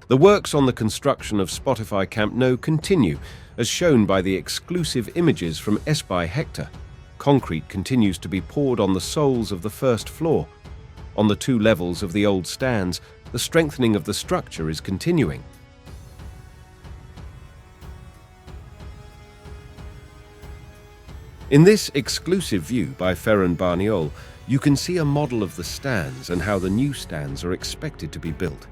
The works on the construction of Spotify Camp Nou continue, as shown by the exclusive images from Espai Héctor. Concrete continues to be poured on the soles of the first floor. On the 2 levels of the old stands, the strengthening of the structure is continuing. In this exclusive view by Ferran Barniol, you can see a model of the stands and how the new stands are expected to be built.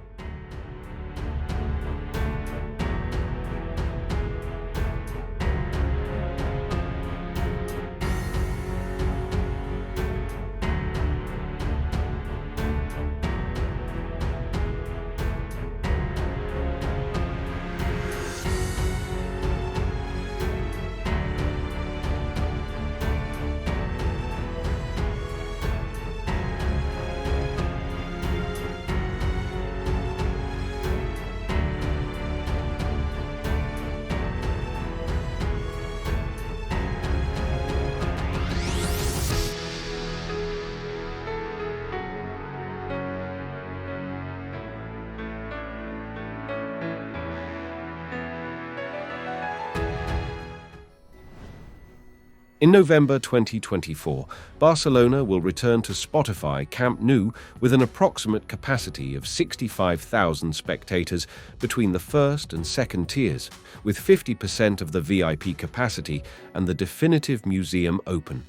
In November 2024, Barcelona will return to Spotify Camp Nou with an approximate capacity of 65,000 spectators between the first and second tiers, with 50% of the VIP capacity and the definitive museum open.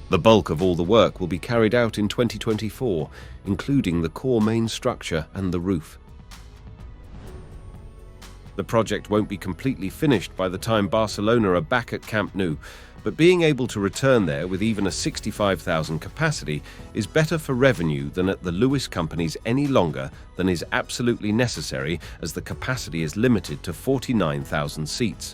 The bulk of all the work will be carried out in 2024, including the core main structure and the roof. The project won't be completely finished by the time Barcelona are back at Camp Nou, but being able to return there with even a 65,000 capacity is better for revenue than at the Lewis companies any longer than is absolutely necessary, as the capacity is limited to 49,000 seats.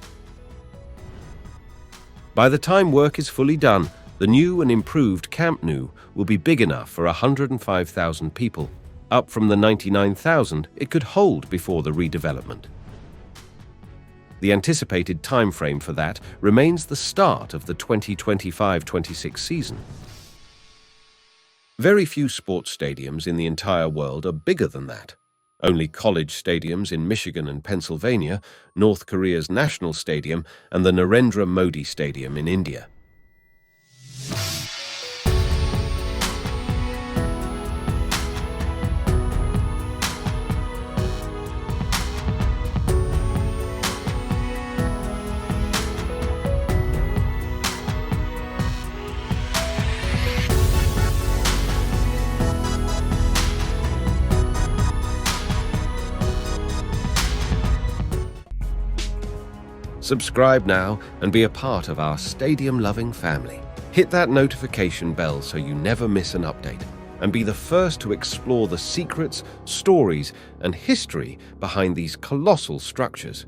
By the time work is fully done, the new and improved Camp Nou will be big enough for 105,000 people, up from the 99,000 it could hold before the redevelopment. The anticipated timeframe for that remains the start of the 2025-26 season. Very few sports stadiums in the entire world are bigger than that. Only college stadiums in Michigan and Pennsylvania, North Korea's national stadium, and the Narendra Modi Stadium in India. Subscribe now and be a part of our stadium-loving family. Hit that notification bell so you never miss an update, and be the first to explore the secrets, stories, and history behind these colossal structures.